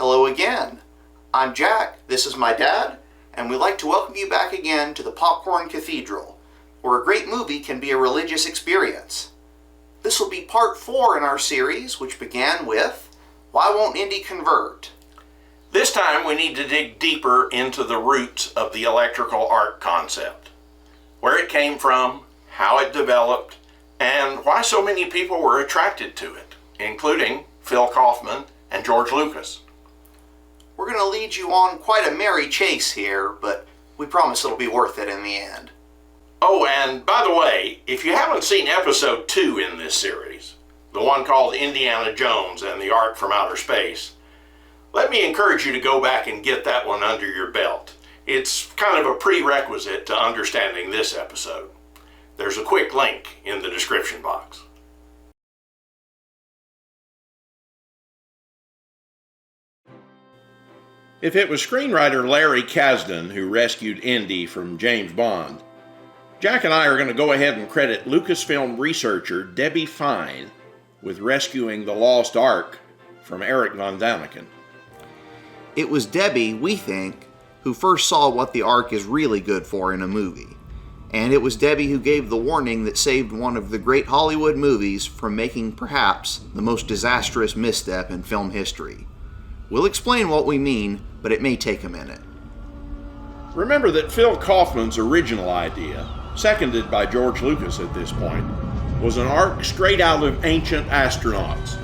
Hello again. I'm Jack, this is my dad, and we'd like to welcome you back again to the Popcorn Cathedral, where a great movie can be a religious experience. This will be part 4 in our series, which began with, Why Won't Indy Convert? This time we need to dig deeper into the roots of the Electrical Ark concept, where it came from, how it developed, and why so many people were attracted to it, including Phil Kaufman and George Lucas. We're going to lead you on quite a merry chase here, but we promise it'll be worth it in the end. Oh, and by the way, if you haven't seen episode 2 in this series, the one called Indiana Jones and the Ark from Outer Space, let me encourage you to go back and get that one under your belt. It's kind of a prerequisite to understanding this episode. There's a quick link in the description box. If it was screenwriter Larry Kasdan who rescued Indy from James Bond, Jack and I are going to go ahead and credit Lucasfilm researcher Debbie Fine with rescuing the Lost Ark from Eric von Daniken. It was Debbie, we think, who first saw what the Ark is really good for in a movie. And it was Debbie who gave the warning that saved one of the great Hollywood movies from making perhaps the most disastrous misstep in film history. We'll explain what we mean, but it may take a minute. Remember that Phil Kaufman's original idea, seconded by George Lucas at this point, was an ark straight out of Ancient Astronauts.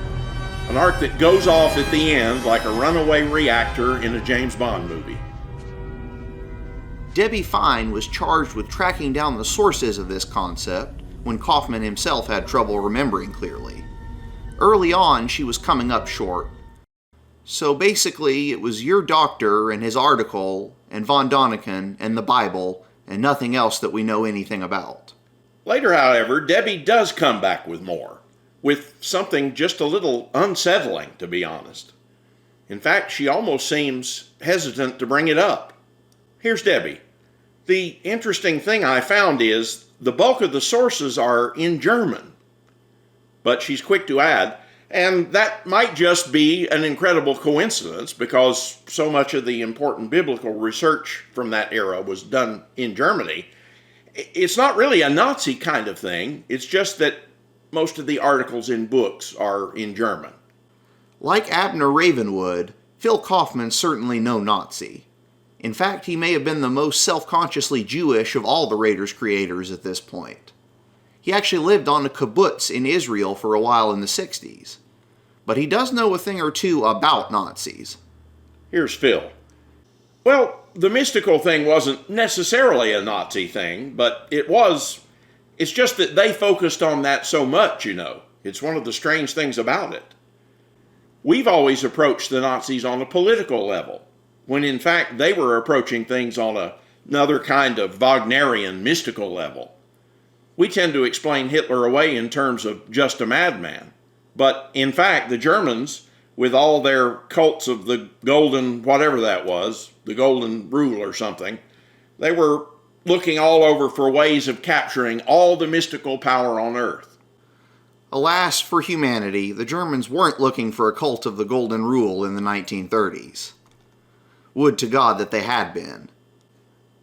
An ark that goes off at the end like a runaway reactor in a James Bond movie. Debbie Fine was charged with tracking down the sources of this concept when Kaufman himself had trouble remembering clearly. Early on, she was coming up short. So basically, it was your doctor and his article, and von Daniken and the Bible, and nothing else that we know anything about. Later, however, Debbie does come back with more. With something just a little unsettling, to be honest. In fact, she almost seems hesitant to bring it up. Here's Debbie. The interesting thing I found is the bulk of the sources are in German. But she's quick to add, and that might just be an incredible coincidence because so much of the important biblical research from that era was done in Germany. It's not really a Nazi kind of thing. It's just that most of the articles in books are in German. Like Abner Ravenwood, Phil Kaufman certainly no Nazi. In fact, he may have been the most self-consciously Jewish of all the Raiders creators at this point. He actually lived on a kibbutz in Israel for a while in the 60s. But he does know a thing or two about Nazis. Here's Phil. Well, the mystical thing wasn't necessarily a Nazi thing, but it's just that they focused on that so much, you know. It's one of the strange things about it. We've always approached the Nazis on a political level, when in fact they were approaching things on another kind of Wagnerian mystical level. We tend to explain Hitler away in terms of just a madman. But in fact, the Germans, with all their cults of the golden, whatever that was, the golden rule or something, they were looking all over for ways of capturing all the mystical power on Earth. Alas for humanity, the Germans weren't looking for a cult of the golden rule in the 1930s. Would to God that they had been.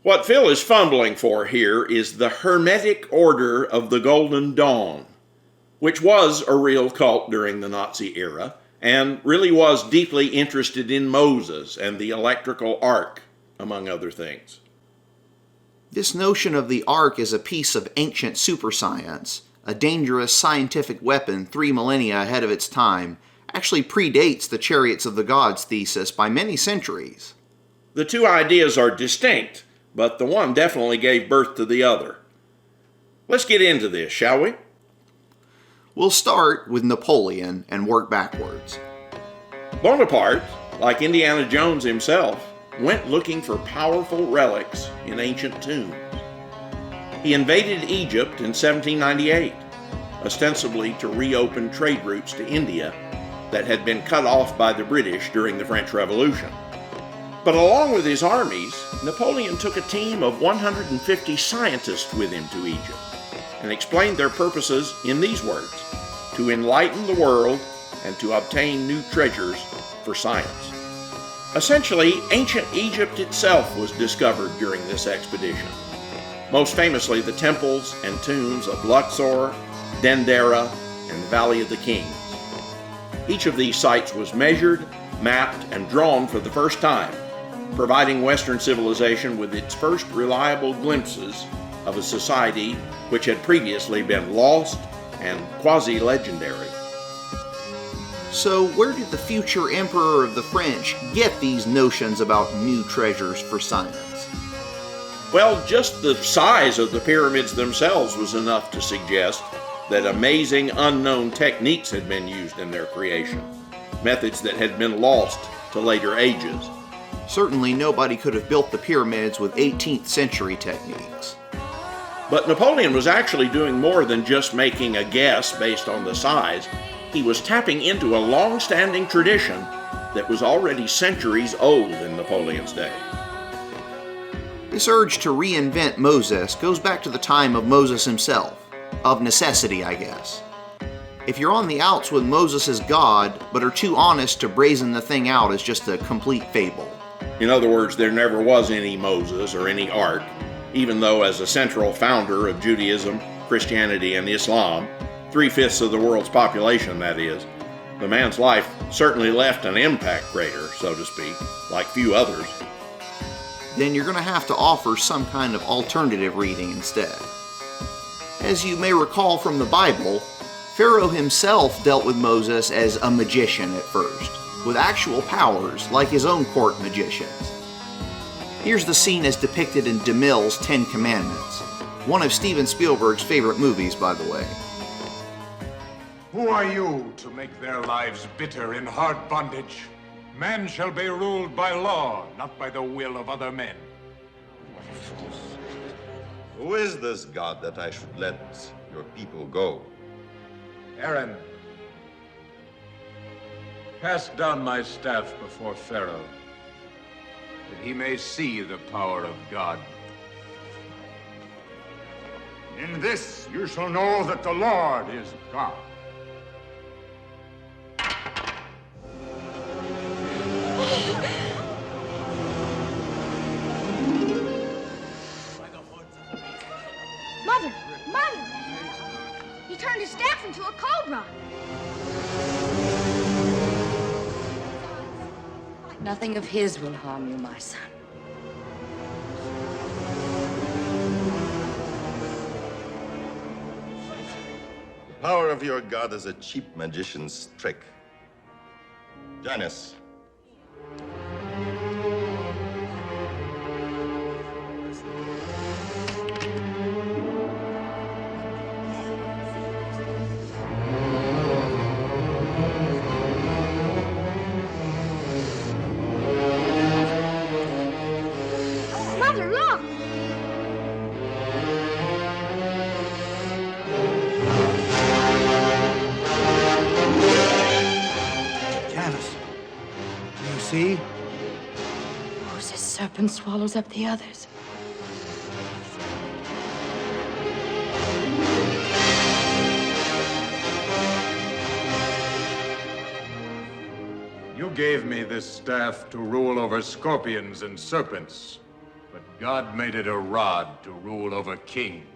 What Phil is fumbling for here is the Hermetic Order of the Golden Dawn, which was a real cult during the Nazi era, and really was deeply interested in Moses and the Electrical Ark, among other things. This notion of the Ark as a piece of ancient superscience, a dangerous scientific weapon 3 millennia ahead of its time, actually predates the Chariots of the Gods thesis by many centuries. The two ideas are distinct, but the one definitely gave birth to the other. Let's get into this, shall we? We'll start with Napoleon and work backwards. Bonaparte, like Indiana Jones himself, went looking for powerful relics in ancient tombs. He invaded Egypt in 1798, ostensibly to reopen trade routes to India that had been cut off by the British during the French Revolution. But along with his armies, Napoleon took a team of 150 scientists with him to Egypt and explained their purposes in these words: to enlighten the world and to obtain new treasures for science. Essentially, ancient Egypt itself was discovered during this expedition. Most famously, the temples and tombs of Luxor, Dendera, and the Valley of the Kings. Each of these sites was measured, mapped, and drawn for the first time, providing Western civilization with its first reliable glimpses of a society which had previously been lost and quasi-legendary. So where did the future Emperor of the French get these notions about new treasures for science? Well, just the size of the pyramids themselves was enough to suggest that amazing unknown techniques had been used in their creation, methods that had been lost to later ages. Certainly nobody could have built the pyramids with 18th century techniques. But Napoleon was actually doing more than just making a guess based on the size. He was tapping into a long-standing tradition that was already centuries old in Napoleon's day. This urge to reinvent Moses goes back to the time of Moses himself. Of necessity, I guess. If you're on the outs with Moses as God, but are too honest to brazen the thing out as just a complete fable. In other words, there never was any Moses or any Ark, even though as a central founder of Judaism, Christianity, and Islam, 3/5 of the world's population, that is, the man's life certainly left an impact crater, so to speak, like few others. Then you're going to have to offer some kind of alternative reading instead. As you may recall from the Bible, Pharaoh himself dealt with Moses as a magician at first, with actual powers like his own court magicians. Here's the scene as depicted in DeMille's 10 Commandments, one of Steven Spielberg's favorite movies, by the way. Who are you to make their lives bitter in hard bondage? Man shall be ruled by law, not by the will of other men. Who is this God that I should let your people go? Aaron, cast down my staff before Pharaoh, that he may see the power of God. In this you shall know that the Lord is God. Mother! Mother! He turned his staff into a cobra. Nothing of his will harm you, my son. The power of your God is a cheap magician's trick. Janus. Mother, look! Janus, do you see? Moses' serpent swallows up the others. You gave me this staff to rule over scorpions and serpents, but God made it a rod to rule over kings.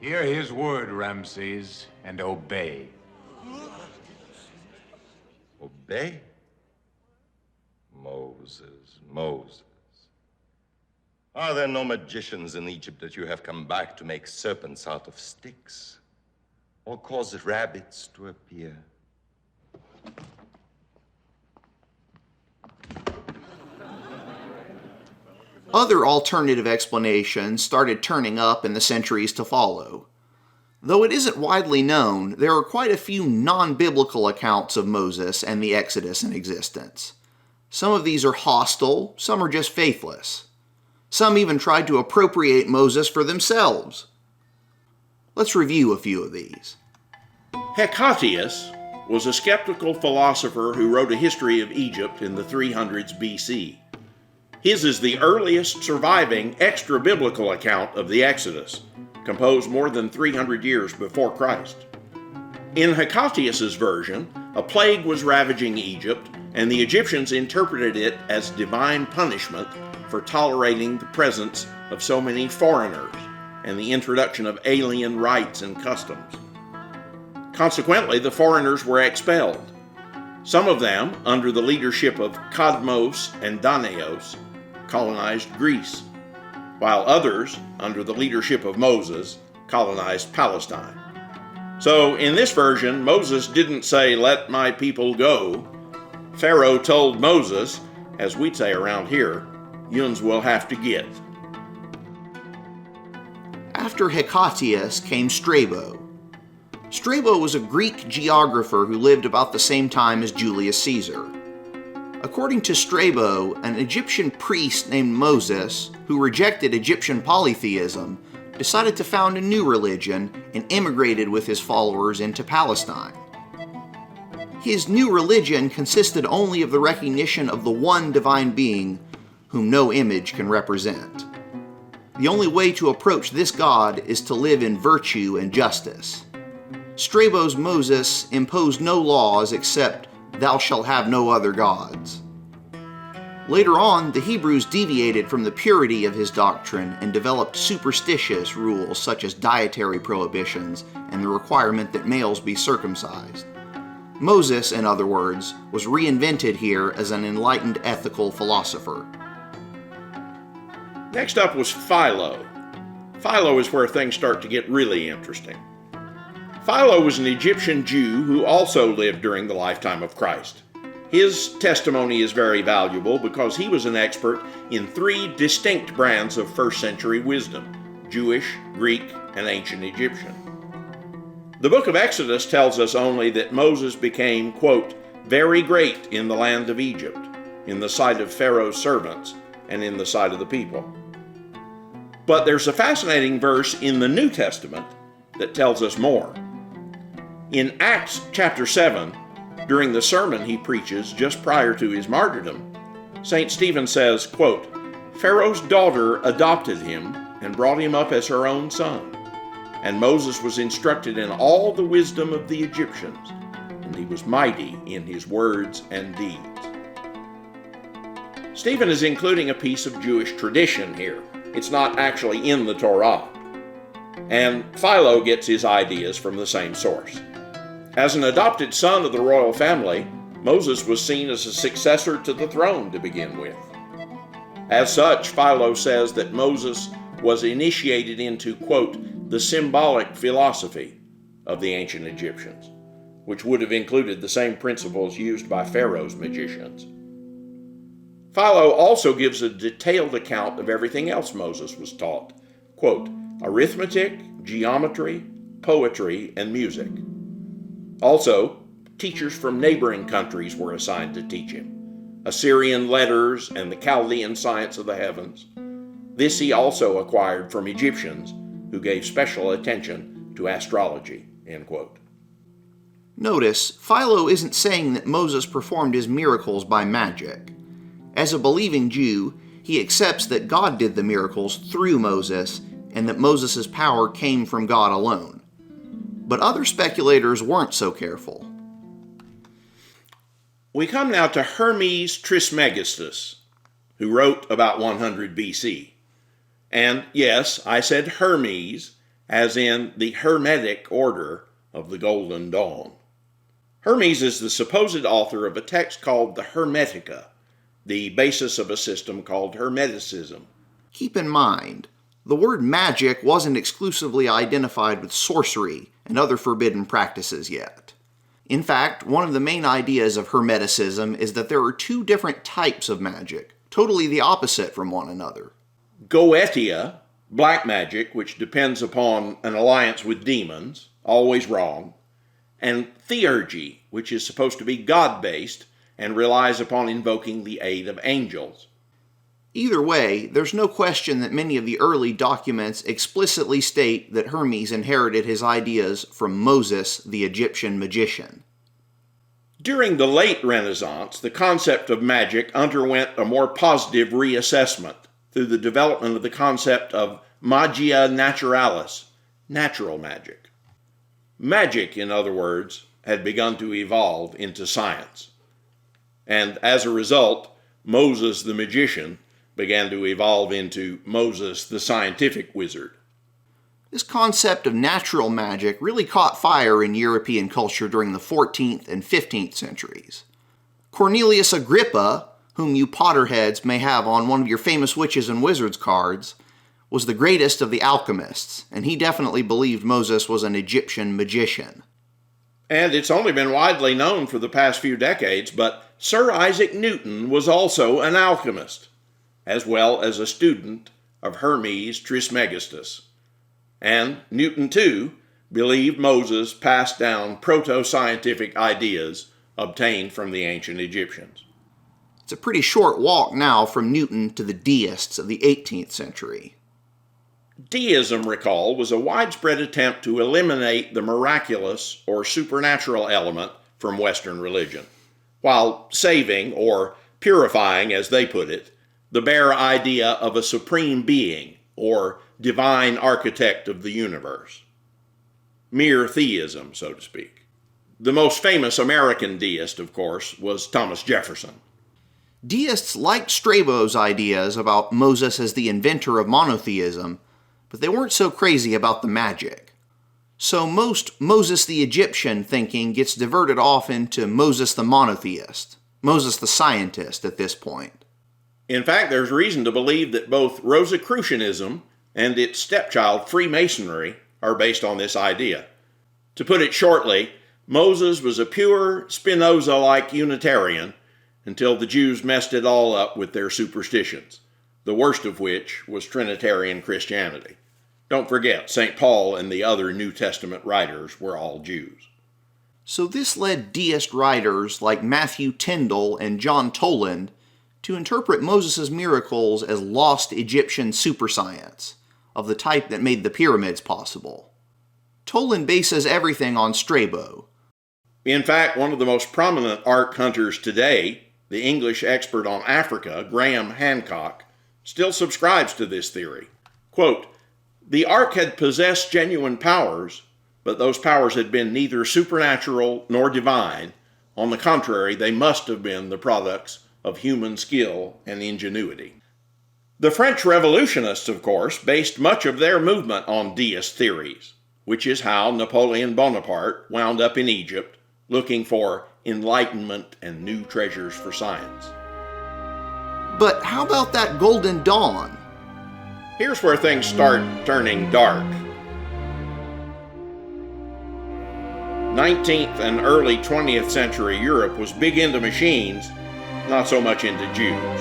Hear his word, Ramses, and obey. Obey? Moses, Moses. Are there no magicians in Egypt that you have come back to make serpents out of sticks? Or cause rabbits to appear? Other alternative explanations started turning up in the centuries to follow. Though it isn't widely known, there are quite a few non-biblical accounts of Moses and the Exodus in existence. Some of these are hostile, some are just faithless. Some even tried to appropriate Moses for themselves. Let's review a few of these. Hecataeus was a skeptical philosopher who wrote a history of Egypt in the 300s BC. His is the earliest surviving extra-biblical account of the Exodus, composed more than 300 years before Christ. In Hecataeus' version, a plague was ravaging Egypt, and the Egyptians interpreted it as divine punishment for tolerating the presence of so many foreigners and the introduction of alien rites and customs. Consequently, the foreigners were expelled. Some of them, under the leadership of Cadmos and Danaos, colonized Greece, while others, under the leadership of Moses, colonized Palestine. So in this version, Moses didn't say, "Let my people go." Pharaoh told Moses, as we'd say around here, "Yuns will have to get." After Hecatius came Strabo. Strabo was a Greek geographer who lived about the same time as Julius Caesar. According to Strabo, an Egyptian priest named Moses, who rejected Egyptian polytheism, decided to found a new religion and immigrated with his followers into Palestine. His new religion consisted only of the recognition of the one divine being whom no image can represent. The only way to approach this God is to live in virtue and justice. Strabo's Moses imposed no laws except "thou shalt have no other gods." Later on, the Hebrews deviated from the purity of his doctrine and developed superstitious rules such as dietary prohibitions and the requirement that males be circumcised. Moses, in other words, was reinvented here as an enlightened ethical philosopher. Next up was Philo. Philo is where things start to get really interesting. Philo was an Egyptian Jew who also lived during the lifetime of Christ. His testimony is very valuable because he was an expert in 3 distinct brands of first century wisdom: Jewish, Greek, and ancient Egyptian. The book of Exodus tells us only that Moses became, quote, "very great in the land of Egypt, in the sight of Pharaoh's servants, and in the sight of the people." But there's a fascinating verse in the New Testament that tells us more. In Acts chapter 7, during the sermon he preaches just prior to his martyrdom, St. Stephen says, quote, "Pharaoh's daughter adopted him and brought him up as her own son. And Moses was instructed in all the wisdom of the Egyptians, and he was mighty in his words and deeds." Stephen is including a piece of Jewish tradition here. It's not actually in the Torah. And Philo gets his ideas from the same source. As an adopted son of the royal family, Moses was seen as a successor to the throne to begin with. As such, Philo says that Moses was initiated into, quote, "the symbolic philosophy of the ancient Egyptians," which would have included the same principles used by Pharaoh's magicians. Philo also gives a detailed account of everything else Moses was taught, quote, "arithmetic, geometry, poetry, and music." Also, teachers from neighboring countries were assigned to teach him: Assyrian letters and the Chaldean science of the heavens. This he also acquired from Egyptians, who gave special attention to astrology, end quote. Notice, Philo isn't saying that Moses performed his miracles by magic. As a believing Jew, he accepts that God did the miracles through Moses and that Moses' power came from God alone. But other speculators weren't so careful. We come now to Hermes Trismegistus, who wrote about 100 BC. And yes, I said Hermes, as in the Hermetic order of the Golden Dawn. Hermes is the supposed author of a text called the Hermetica, the basis of a system called Hermeticism. Keep in mind, the word magic wasn't exclusively identified with sorcery and other forbidden practices yet. In fact, one of the main ideas of Hermeticism is that there are 2 different types of magic, totally the opposite from one another. Goetia, black magic, which depends upon an alliance with demons, always wrong, and theurgy, which is supposed to be God-based and relies upon invoking the aid of angels. Either way, there's no question that many of the early documents explicitly state that Hermes inherited his ideas from Moses, the Egyptian magician. During the late Renaissance, the concept of magic underwent a more positive reassessment through the development of the concept of magia naturalis, natural magic. Magic, in other words, had begun to evolve into science. And as a result, Moses the magician began to evolve into Moses the scientific wizard. This concept of natural magic really caught fire in European culture during the 14th and 15th centuries. Cornelius Agrippa, whom you Potterheads may have on one of your famous witches and wizards cards, was the greatest of the alchemists, and he definitely believed Moses was an Egyptian magician. And it's only been widely known for the past few decades, but Sir Isaac Newton was also an alchemist, as well as a student of Hermes Trismegistus. And Newton, too, believed Moses passed down proto-scientific ideas obtained from the ancient Egyptians. It's a pretty short walk now from Newton to the deists of the 18th century. Deism, recall, was a widespread attempt to eliminate the miraculous or supernatural element from Western religion, while saving, or purifying as they put it, the bare idea of a supreme being or divine architect of the universe. Mere theism, so to speak. The most famous American deist, of course, was Thomas Jefferson. Deists liked Strabo's ideas about Moses as the inventor of monotheism, but they weren't so crazy about the magic. So most Moses the Egyptian thinking gets diverted off into Moses the monotheist, Moses the scientist at this point. In fact, there's reason to believe that both Rosicrucianism and its stepchild Freemasonry are based on this idea. To put it shortly, Moses was a pure Spinoza-like Unitarian until the Jews messed it all up with their superstitions, the worst of which was Trinitarian Christianity. Don't forget, St. Paul and the other New Testament writers were all Jews. So this led deist writers like Matthew Tyndall and John Toland to interpret Moses' miracles as lost Egyptian superscience, of the type that made the pyramids possible. Toland bases everything on Strabo. In fact, one of the most prominent Ark hunters today, the English expert on Africa, Graham Hancock, still subscribes to this theory. Quote, "The Ark had possessed genuine powers, but those powers had been neither supernatural nor divine. On the contrary, they must have been the products of human skill and ingenuity." The French revolutionists, of course, based much of their movement on deist theories, which is how Napoleon Bonaparte wound up in Egypt looking for enlightenment and new treasures for science. But how about that Golden Dawn? Here's where things start turning dark. 19th and early 20th century Europe was big into machines, not so much into Jews.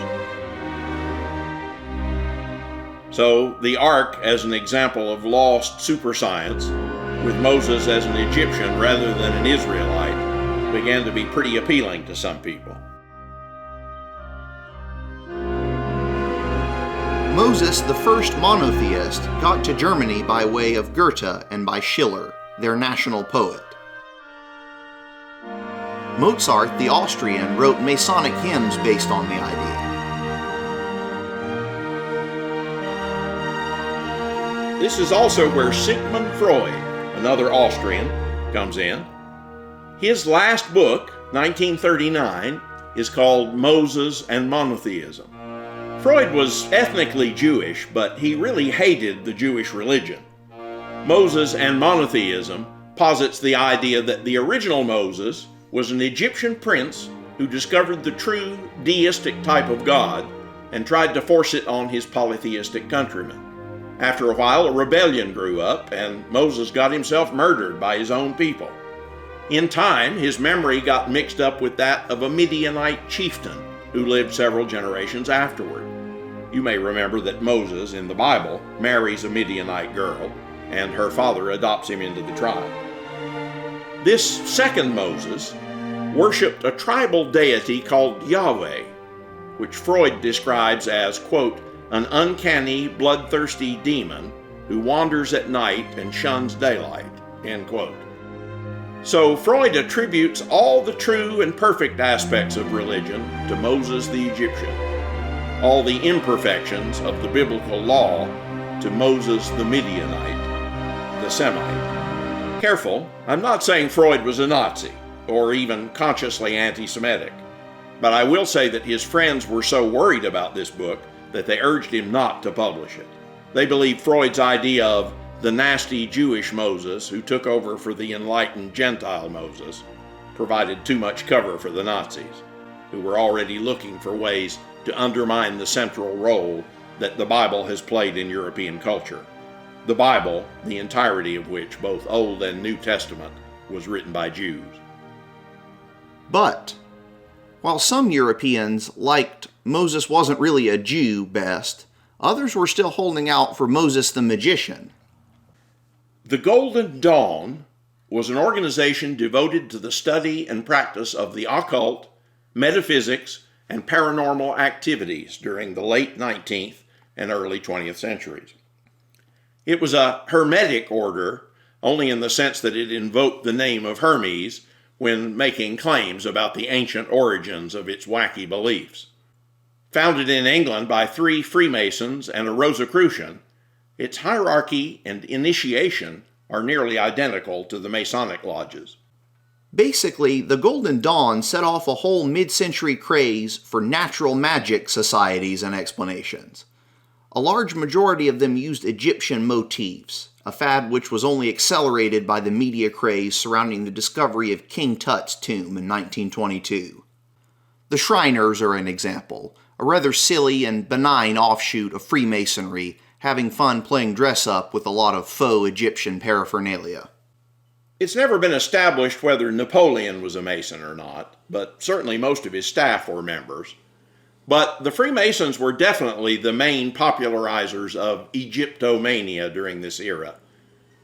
So the Ark as an example of lost super science, with Moses as an Egyptian rather than an Israelite, began to be pretty appealing to some people. Moses, the first monotheist, got to Germany by way of Goethe and by Schiller, their national poet. Mozart, the Austrian, wrote Masonic hymns based on the idea. This is also where Sigmund Freud, another Austrian, comes in. His last book, 1939, is called Moses and Monotheism. Freud was ethnically Jewish, but he really hated the Jewish religion. Moses and Monotheism posits the idea that the original Moses was an Egyptian prince who discovered the true deistic type of God and tried to force it on his polytheistic countrymen. After a while, a rebellion grew up, and Moses got himself murdered by his own people. In time, his memory got mixed up with that of a Midianite chieftain who lived several generations afterward. You may remember that Moses, in the Bible, marries a Midianite girl, and her father adopts him into the tribe. This second Moses worshipped a tribal deity called Yahweh, which Freud describes as, quote, an uncanny, bloodthirsty demon who wanders at night and shuns daylight, end quote. So Freud attributes all the true and perfect aspects of religion to Moses the Egyptian, all the imperfections of the biblical law to Moses the Midianite, the Semite. Careful, I'm not saying Freud was a Nazi, or even consciously anti-Semitic, but I will say that his friends were so worried about this book that they urged him not to publish it. They believed Freud's idea of the nasty Jewish Moses who took over for the enlightened Gentile Moses provided too much cover for the Nazis, who were already looking for ways to undermine the central role that the Bible has played in European culture. The Bible, the entirety of which, both Old and New Testament, was written by Jews. But, while some Europeans liked Moses wasn't really a Jew best, others were still holding out for Moses the magician. The Golden Dawn was an organization devoted to the study and practice of the occult, metaphysics, and paranormal activities during the late 19th and early 20th centuries. It was a Hermetic order, only in the sense that it invoked the name of Hermes when making claims about the ancient origins of its wacky beliefs. Founded in England by 3 Freemasons and a Rosicrucian, its hierarchy and initiation are nearly identical to the Masonic lodges. Basically, the Golden Dawn set off a whole mid-century craze for natural magic societies and explanations. A large majority of them used Egyptian motifs, a fad which was only accelerated by the media craze surrounding the discovery of King Tut's tomb in 1922. The Shriners are an example, a rather silly and benign offshoot of Freemasonry, having fun playing dress-up with a lot of faux Egyptian paraphernalia. It's never been established whether Napoleon was a Mason or not, but certainly most of his staff were members. But the Freemasons were definitely the main popularizers of Egyptomania during this era,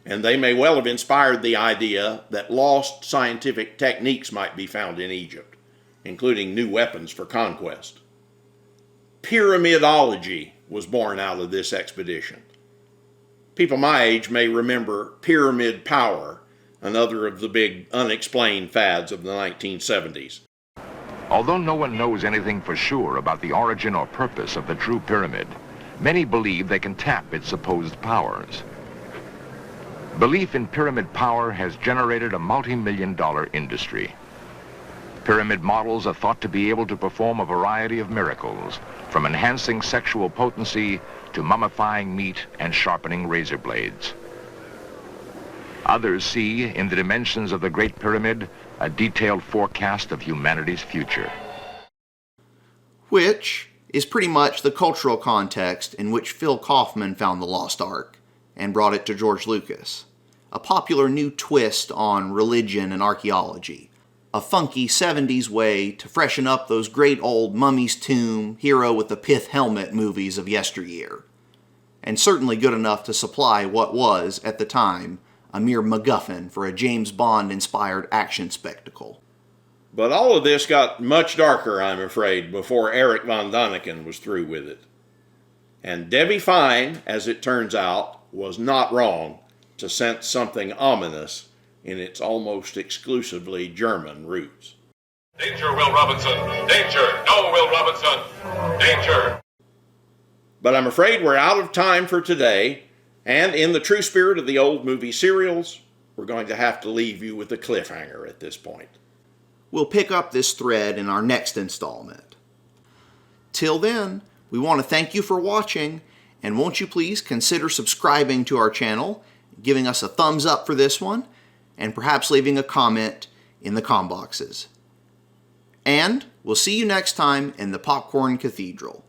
and they may well have inspired the idea that lost scientific techniques might be found in Egypt, including new weapons for conquest. Pyramidology was born out of this expedition. People my age may remember pyramid power, another of the big unexplained fads of the 1970s. Although no one knows anything for sure about the origin or purpose of the true pyramid, many believe they can tap its supposed powers. Belief in pyramid power has generated a multi-million-dollar industry. Pyramid models are thought to be able to perform a variety of miracles, from enhancing sexual potency to mummifying meat and sharpening razor blades. Others see in the dimensions of the Great Pyramid a detailed forecast of humanity's future. Which is pretty much the cultural context in which Phil Kaufman found the Lost Ark and brought it to George Lucas. A popular new twist on religion and archaeology. A funky 70s way to freshen up those great old Mummy's Tomb, Hero with the Pith Helmet movies of yesteryear. And certainly good enough to supply what was, at the time, a mere MacGuffin for a James Bond-inspired action spectacle. But all of this got much darker, I'm afraid, before Eric von Däniken was through with it. And Debbie Fine, as it turns out, was not wrong to sense something ominous in its almost exclusively German roots. Danger, Will Robinson! Danger! No, Will Robinson! Danger! But I'm afraid we're out of time for today, and in the true spirit of the old movie serials, we're going to have to leave you with a cliffhanger at this point. We'll pick up this thread in our next installment. Till then, we want to thank you for watching, and won't you please consider subscribing to our channel, giving us a thumbs up for this one, and perhaps leaving a comment in the com boxes. And we'll see you next time in the Popcorn Cathedral.